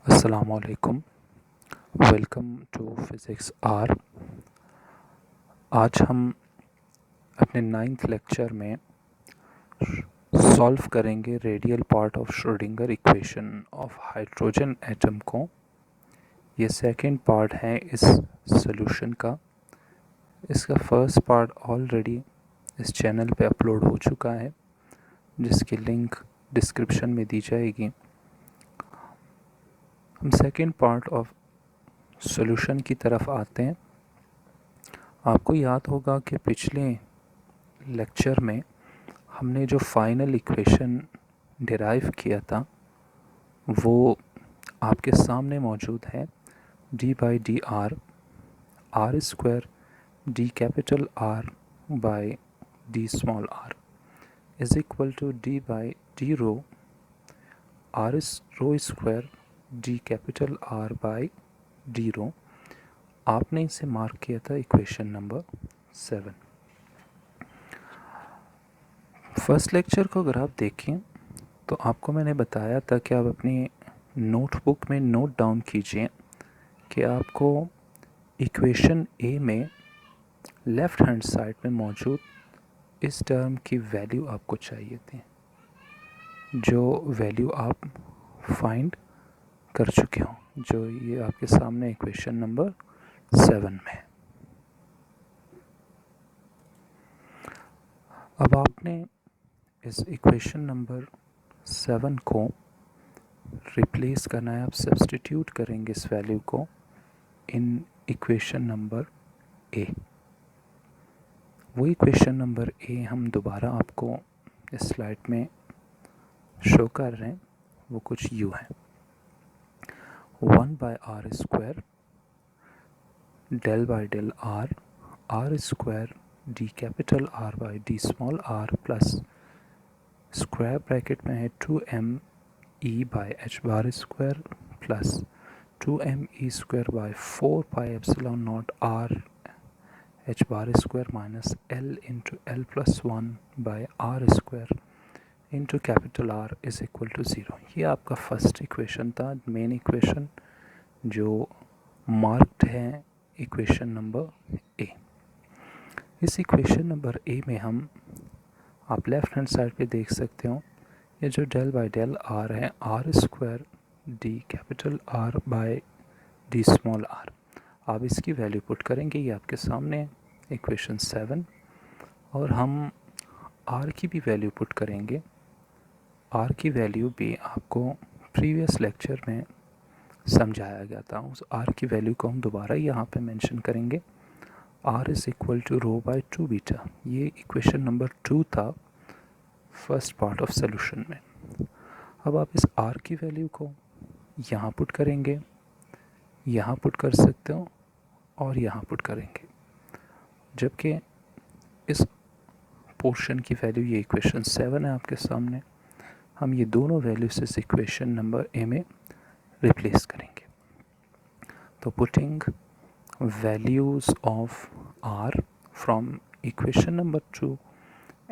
अस्सलामुअलैकुम। Welcome to physics R. आज हम अपने 9th लेक्चर में सॉल्व करेंगे radial part of Schrodinger equation of hydrogen atom को। ये सेकंड पार्ट है इस सॉल्यूशन का। इसका फर्स्ट पार्ट ऑलरेडी इस चैनल पे अपलोड हो चुका है, जिसकी लिंक डिस्क्रिप्शन में दी जाएगी। हम सेकंड पार्ट ऑफ सॉल्यूशन की तरफ आते हैं। आपको याद होगा कि पिछले लेक्चर में हमने जो फाइनल इक्वेशन डिराइव किया था वो आपके सामने मौजूद है। D by D R R square D capital R by D small R is equal to D by D rho R rho square D capital R by D rho. आपने इसे mark किया था इक्वेशन नंबर 7। फर्स्ट लेक्चर को अगर आप देखें तो आपको मैंने बताया था कि आप अपनी नोटबुक में नोट डाउन कीजिए कि आपको इक्वेशन ए में लेफ़्ट हैंड साइड में मौजूद इस टर्म की वैल्यू आपको चाहिए थी, जो वैल्यू आप फाइंड कर चुके हो, जो ये आपके सामने इक्वेशन नंबर 7 में है। अब आपने इस इक्वेशन नंबर 7 को रिप्लेस करना है। आप सब्स्टिट्यूट करेंगे इस वैल्यू को इन इक्वेशन नंबर ए। वो इक्वेशन नंबर ए हम दोबारा आपको इस स्लाइड में शो कर रहे हैं। वो कुछ यूँ है। 1 by r square del by del r square D capital R by D small r plus square bracket में है 2m e by h bar square plus 2m E square by 4 pi epsilon not r h bar square minus l into L plus 1 by are square into capital R is equal to 0। ये आपका first equation था, main equation जो marked है equation number A. इस equation number A में हम आप left hand side पे देख सकते हो ये जो डेल बाय डेल आर है r square D capital R by d small r. आप इसकी वैल्यू पुट करेंगे, ये आपके सामने इक्वेशन 7। और हम आर की भी वैल्यू पुट करेंगे। आर की वैल्यू भी आपको प्रीवियस लेक्चर में समझाया गया था। उस आर की वैल्यू को हम दोबारा यहाँ पे मेंशन करेंगे। R is equal to rho by 2 beta. ये इक्वेशन नंबर 2 था फर्स्ट पार्ट ऑफ सॉल्यूशन में। अब आप इस आर की वैल्यू को यहाँ पुट करेंगे, यहाँ पुट कर सकते हो और यहाँ पुट करेंगे, जबकि इस पोर्शन की वैल्यू ये इक्वेशन 7 है आपके सामने। हम ये दोनों वैल्यूज इस इक्वेशन नंबर ए में रिप्लेस करेंगे। तो putting values of r from equation number 2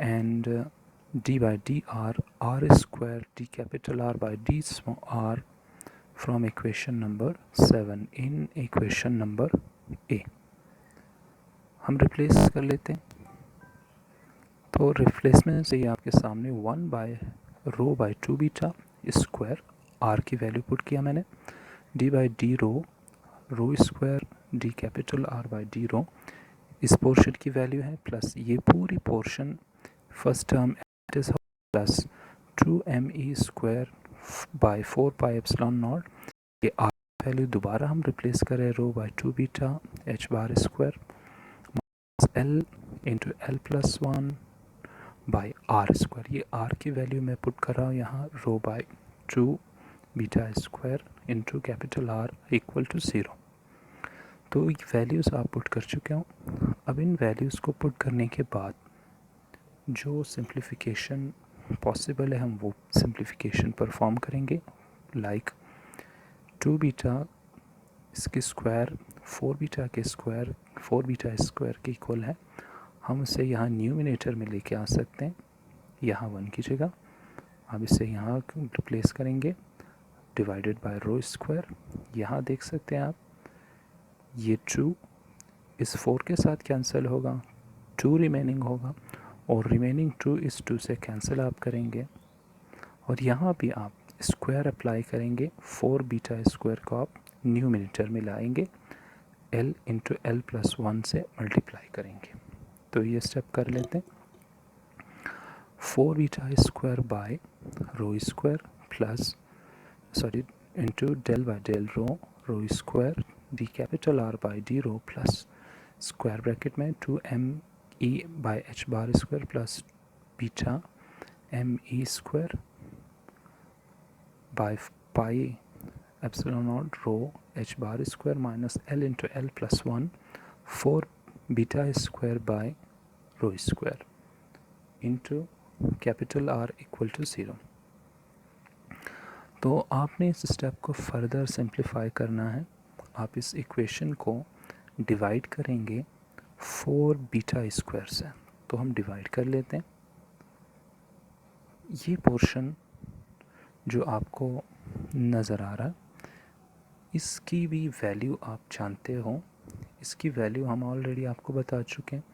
and d by dr r square d capital R by d small r from equation number 7 in equation number a हम replace कर लेते हैं। तो replacement से ये आपके सामने 1 by rho by 2 beta square r की वैल्यू पुट किया मैंने, d by D rho square D capital R by D rho इस पोर्शन की वैल्यू है, प्लस ये पूरी portion first term plus 2m E square by 4 pi epsilon naught. ये R value दोबारा हम रिप्लेस करें rho by 2 beta H bar square L into L plus 1 by are square. ये आर की वैल्यू मैं पुट कर रहा हूँ यहाँ rho by 2 beta square into capital R equal to 0। तो वैल्यूज़ आप पुट कर चुके हो। अब इन वैल्यूज़ को पुट करने के बाद जो सिंप्लीफिकेशन पॉसिबल है हम वो सिंप्लीफिकेशन परफॉर्म करेंगे। लाइक 2 बीटा इसके स्क्वायर 4 बीटा के स्क्वायर 4 बीटा स्क्वायर के इक्वल है। हम इसे यहाँ न्यूमिनेटर में लेके आ सकते हैं, यहाँ 1 की जगह। अब इसे यहाँ रिप्लेस करेंगे। Divided by rho square. यहाँ देख सकते हैं आप, ये 2 इस 4 के साथ कैंसिल होगा, 2 रिमेनिंग होगा, और रिमेनिंग 2 इस 2 से कैंसिल आप करेंगे, और यहाँ भी आप स्क्वायर अप्लाई करेंगे। 4 बीटा स्क्वायर को आप न्यूमरेटर में लाएंगे, l इंटू एल प्लस 1 से मल्टीप्लाई करेंगे। तो ये स्टेप कर लेते हैं। 4 beta square by rho square plus into del by del rho square D capital R by d rho plus square bracket में 2m e by h bar square plus beta m e square by pi epsilon not rho h bar square minus l into L plus 1 4 beta square by rho square into capital R equal to 0। तो आपने इस step को further simplify करना है। आप इस equation को divide करेंगे 4 बीटा स्क्वायर से। तो हम डिवाइड कर लेते हैं। ये पोर्शन जो आपको नज़र आ रहा है, इसकी भी वैल्यू आप जानते हो। इसकी वैल्यू हम ऑलरेडी आपको बता चुके हैं,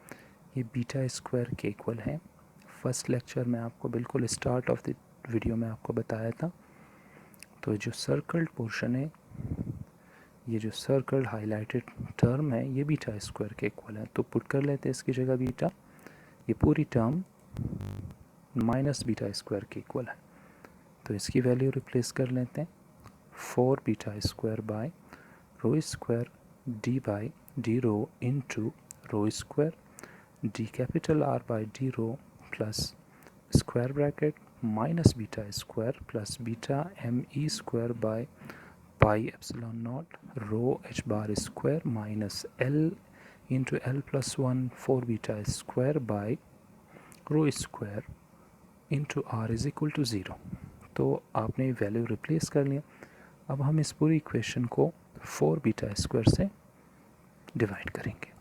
ये बीटा स्क्वायर के इक्वल है। फर्स्ट लेक्चर में आपको बिल्कुल स्टार्ट ऑफ द वीडियो में आपको बताया था। तो जो सर्कल्ड पोर्शन है, ये जो सर्कल्ड हाईलाइटेड टर्म है, ये बीटा स्क्वायर के इक्वल है। तो पुट कर लेते हैं इसकी जगह बीटा। ये पूरी टर्म माइनस बीटा स्क्वायर के इक्वल है। तो इसकी वैल्यू रिप्लेस कर लेते हैं। 4 beta square by rho square d by D rho into rho square D capital R by D rho plus square bracket minus beta square plus beta m e square by pi epsilon not rho h bar square minus l into L plus 1 4 beta square by rho square into are is equal to 0। तो आपने value replace कर लिया। अब हम इस पूरी equation को 4 beta square से डिवाइड करेंगे।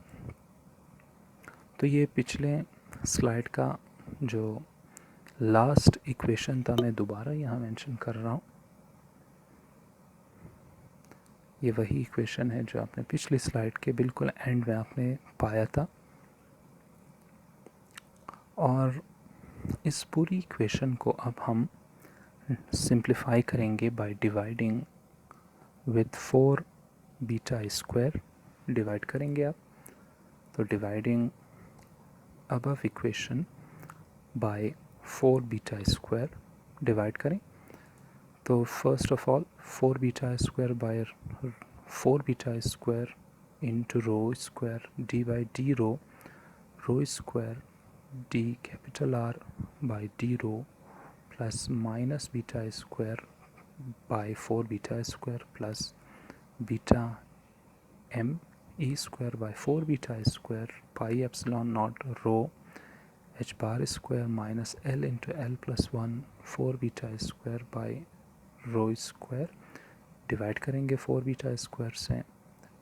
तो ये पिछले स्लाइड का जो लास्ट इक्वेशन था, मैं दोबारा यहाँ मेंशन कर रहा हूँ। ये वही इक्वेशन है जो आपने पिछली स्लाइड के बिल्कुल एंड में आपने पाया था। और इस पूरी इक्वेशन को अब हम सिंप्लीफाई करेंगे by dividing with 4 beta square. Divide करेंगे आप, तो dividing above equation by 4 beta square divide करें। तो first of all 4 beta square by 4 beta square into rho square d by D rho square D capital R by D rho plus minus beta square by 4 beta square plus beta m e square by 4 beta square pi epsilon not rho h bar square minus l into L plus 1 4 beta square by rho square divide करेंगे 4 beta square से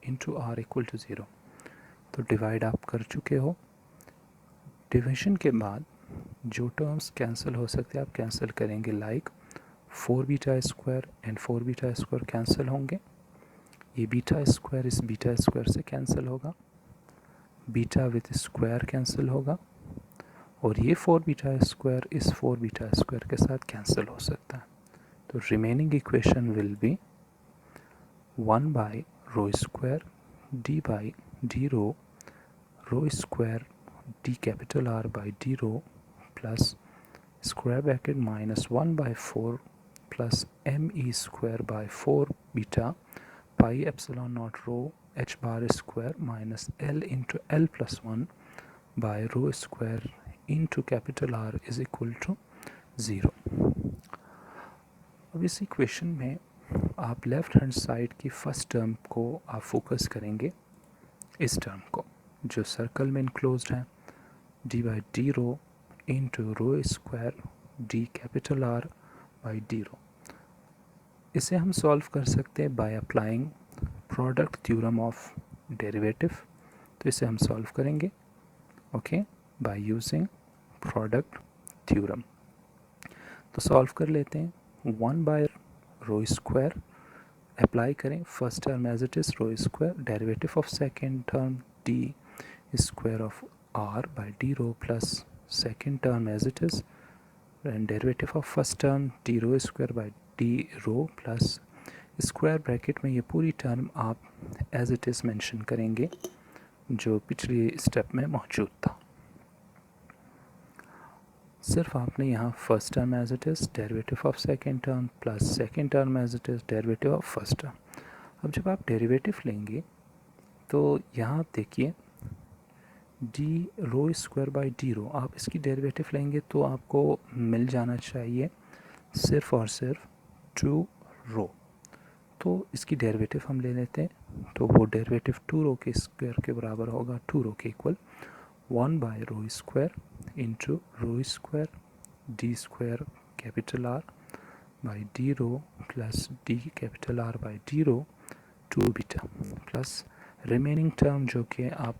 into r equal to 0। तो divide आप कर चुके हो। Division के बाद जो टर्म्स कैंसिल हो सकते हैं आप कैंसिल करेंगे, like 4 beta square and 4 beta square cancel होंगे। ये बीटा स्क्वायर इस बीटा स्क्वायर से कैंसिल होगा, बीटा विथ स्क्वायर कैंसिल होगा, और ये 4 बीटा स्क्वायर इस 4 बीटा स्क्वायर के साथ कैंसिल हो सकता है। तो remaining equation will be 1 by rho square d by D rho square D capital R by D rho plus square bracket minus 1 by 4 plus m e square by 4 beta pi epsilon not rho h bar square minus l into L plus 1 by rho square into capital R is equal to 0। अब इस equation में आप left hand side की first term को आप focus करेंगे, इस term को जो सर्कल में इनक्लोज्ड है, D by D rho into rho square D capital R by D rho. इसे हम सॉल्व कर सकते हैं by applying product theorem of derivative. तो इसे हम सॉल्व करेंगे okay by using product theorem. तो सॉल्व कर लेते हैं। 1 बाय रो स्क्वायर अप्लाई करें, first term as it is rho square, derivative of second term D square of R by D rho plus second term as it is and derivative of first term d rho square by D rho plus square bracket में ये पूरी term आप as it is mention करेंगे जो पिछली step में मौजूद था। सिर्फ आपने यहाँ first term as it is, derivative of second term plus second term as it is, derivative of first term. अब जब आप डेरिवेटिव लेंगे तो यहाँ आप देखिए D rho square by D rho, आप इसकी डेरिवेटिव लेंगे तो आपको मिल जाना चाहिए सिर्फ और सिर्फ 2 रो। तो इसकी डेरिवेटिव हम ले लेते हैं, तो वो डेरिवेटिव 2 रो के स्क्वायर के बराबर होगा, 2 रो के equal 1 by rho square into rho square d square capital R by D rho plus d capital R by D rho 2 beta plus remaining term जो कि आप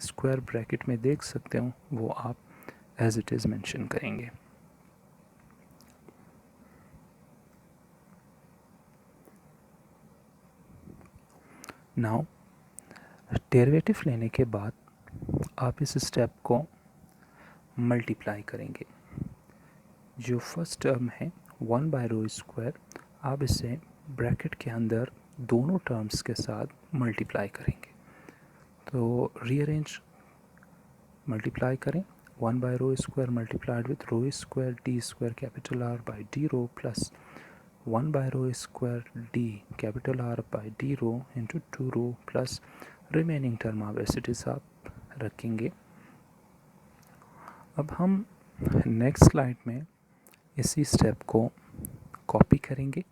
स्क्वायर ब्रैकेट में देख सकते हो वो आप एज इट इज़ मेंशन करेंगे। नाउ डेरिवेटिव लेने के बाद आप इस स्टेप को मल्टीप्लाई करेंगे। जो फर्स्ट टर्म है 1 बाई रो स्क्वायर, आप इसे ब्रैकेट के अंदर दोनों टर्म्स के साथ मल्टीप्लाई करेंगे। तो रीअरेंज मल्टीप्लाई करें, 1 by rho square multiplied with rho square d square capital R by D rho plus 1 by rho square D capital R by D rho into 2 rho plus remaining term आप as it is आप रखेंगे। अब हम next slide में इसी step को copy करेंगे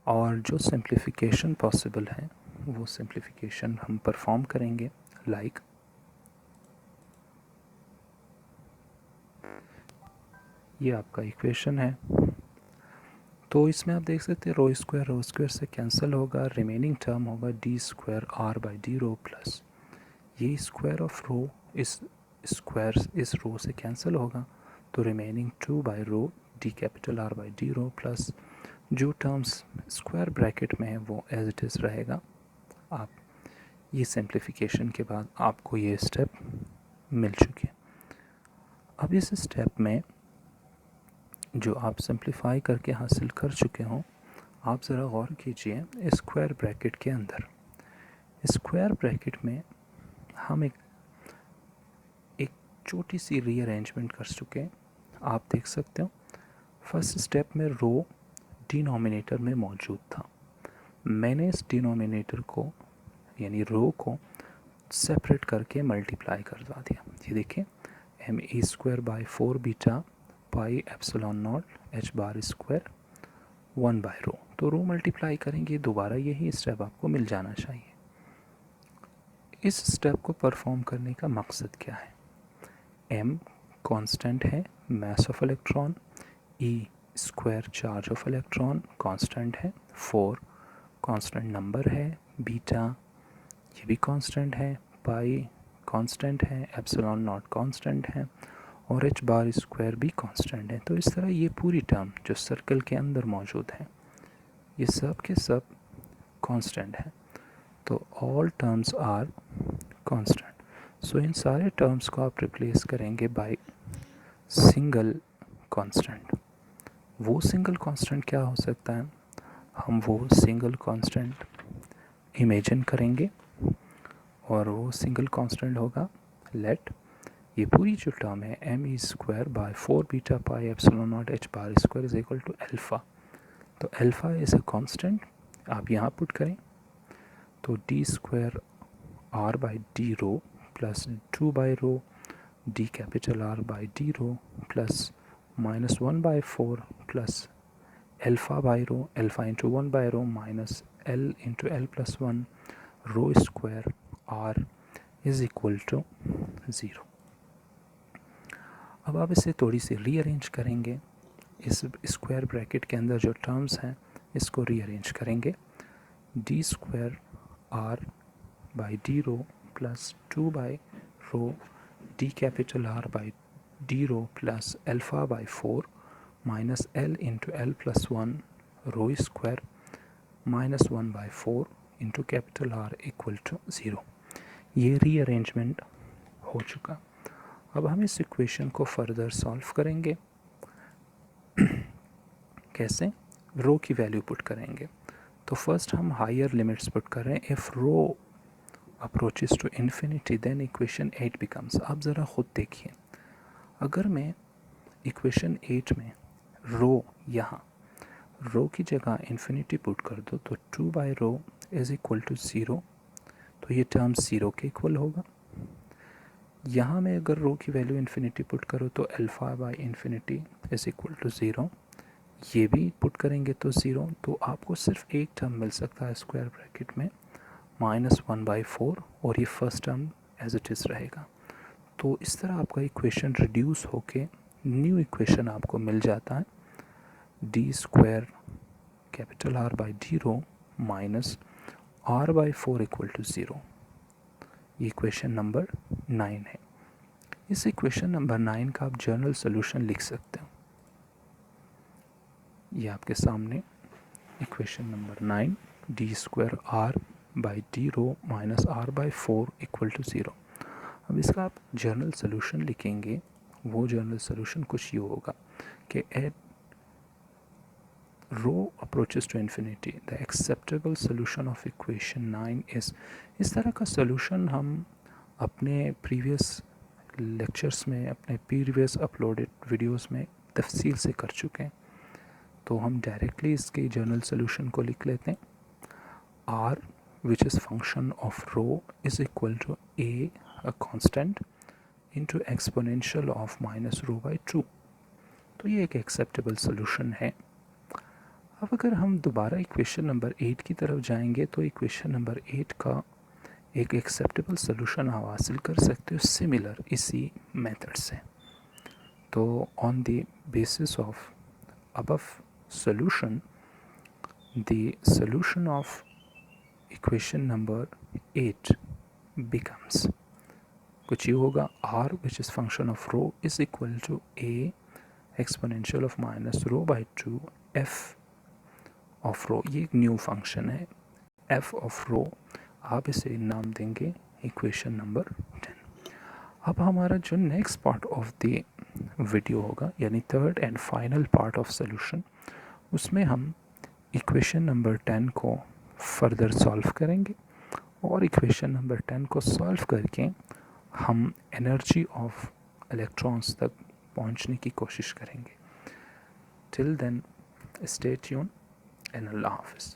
और जो सिंप्लीफिकेशन पॉसिबल है वो सिंप्लीफिकेशन हम परफॉर्म करेंगे। लाइक ये आपका इक्वेशन है, तो इसमें आप देख सकते हैं रो स्क्वायर से कैंसिल होगा, रिमेनिंग टर्म होगा d square R by D rho plus ये स्क्वायर ऑफ रो इस स्क्वायर इस रो से कैंसिल होगा, तो remaining 2 by rho d capital R by D rho plus जो टर्म्स स्क्वायर ब्रैकेट में है वो एज इट इज़ रहेगा। आप ये सिंप्लीफिकेशन के बाद आपको ये स्टेप मिल चुके हैं। अब इस स्टेप में जो आप सिंप्लीफाई करके हासिल कर चुके हों, आप ज़रा गौर कीजिए स्क्वायर ब्रैकेट के अंदर। स्क्वायर ब्रैकेट में हम एक छोटी सी रीअरेंजमेंट कर चुके हैं। आप देख सकते हो फर्स्ट स्टेप में रो डिनोमिनेटर में मौजूद था, मैंने इस डिनोमिनेटर को यानी रो को सेपरेट करके मल्टीप्लाई करवा दिया। ये देखिए m e square by 4 beta pi epsilon naught h bar square 1 by rho, तो रो मल्टीप्लाई करेंगे दोबारा यही स्टेप आपको मिल जाना चाहिए। इस स्टेप को परफॉर्म करने का मकसद क्या है? m कांस्टेंट है, mass of electron, e square charge of electron constant है, 4 कांस्टेंट नंबर है, बीटा ये भी कांस्टेंट है, पाई कांस्टेंट है, एप्सिलॉन नॉट कांस्टेंट है और h बार स्क्वायर भी कांस्टेंट है। तो इस तरह ये पूरी टर्म जो सर्कल के अंदर मौजूद है ये सब के सब कांस्टेंट है, तो ऑल टर्म्स आर कांस्टेंट। सो इन सारे टर्म्स को आप रिप्लेस करेंगे बाय सिंगल कांस्टेंट। वो सिंगल कांस्टेंट क्या हो सकता है? हम वो सिंगल कांस्टेंट इमेजिन करेंगे और वो सिंगल कांस्टेंट होगा लेट ये पूरी जो टर्म है m e square by 4 beta pi epsilon naught h bar square is equal to alpha. तो अल्फ़ा इज़ अ कांस्टेंट, आप यहाँ पुट करें तो d square R by D rho plus 2 by rho d capital R by D rho plus minus 1 by 4 plus alpha by rho, alpha into 1 by rho minus l into L plus 1 rho square R is equal to 0। अब आप इसे थोड़ी सी rearrange करेंगे, इस square bracket के अंदर जो terms हैं इसको रीअरेंज करेंगे। D square R by D rho plus 2 by rho d capital R by D rho plus alpha by 4 minus l into L plus 1 rho square -1/4 into capital R equal to 0। ये rearrangement हो चुका। अब हम इस equation को further solve करेंगे। कैसे? रो की वैल्यू पुट करेंगे। तो फर्स्ट हम हायर लिमिट्स पुट कर रहे हैं। If rho approaches to infinity then equation 8 becomes. आप ज़रा ख़ुद देखिए, अगर मैं इक्वेशन 8 में रो यहाँ रो की जगह इन्फिनिटी पुट कर दो तो 2/रो इज़ इक्वल टू 0, तो ये टर्म 0 के इक्वल होगा। यहाँ में अगर रो की वैल्यू इन्फिनिटी पुट करो तो α/इन्फिनिटी इज़ इक्वल टू 0, ये भी पुट करेंगे तो 0, तो आपको सिर्फ एक टर्म मिल सकता है स्क्वायर ब्रैकेट में -1/4, और ये first term as it is रहेगा। तो इस तरह आपका इक्वेशन रिड्यूस होके न्यू इक्वेशन आपको मिल जाता है d² capital R by D rho minus R/4 equal to 0। ये इक्वेशन नंबर 9 है। इस इक्वेशन नंबर 9 का आप जनरल सोल्यूशन लिख सकते हो। ये आपके सामने equation number 9, d² R by D rho minus R/4 equal to 0। अब इसका आप जनरल सोल्यूशन लिखेंगे। वो जनरल सोल्यूशन कुछ ये होगा कि at rho approaches to infinity the acceptable solution of equation 9 is. इस तरह का सोल्यूशन हम अपने प्रीवियस लेक्चर्स में, अपने प्रीवियस अपलोडेड वीडियोस में तफसील से कर चुके हैं। तो हम डायरेक्टली इसके जनरल सोल्यूशन को लिख लेते हैं। R which is function of rho is equal to a constant into exponential of minus rho by 2। तो ये एक एक्सेप्टेबल सोल्यूशन है। अब अगर हम दोबारा इक्वेशन नंबर 8 की तरफ जाएंगे तो इक्वेशन नंबर 8 का एक एक्सेप्टेबल सोल्यूशन आप हासिल कर सकते हो सिमिलर इसी मेथड से। तो on the basis of above solution, the solution of equation number 8 becomes, कुछ ये होगा r which is function of rho is equal to a exponential of minus rho by 2 f of rho। ये एक new function है f of rho, आप इसे नाम देंगे इक्वेशन नंबर 10। अब हमारा जो next part of the video होगा, यानी third and final part of solution, उसमें हम इक्वेशन नंबर 10 को फर्दर सॉल्व करेंगे और इक्वेशन नंबर 10 को सॉल्व करके हम एनर्जी ऑफ इलेक्ट्रॉन्स तक पहुंचने की कोशिश करेंगे। Till then stay tuned and अल्लाह हाफिज़।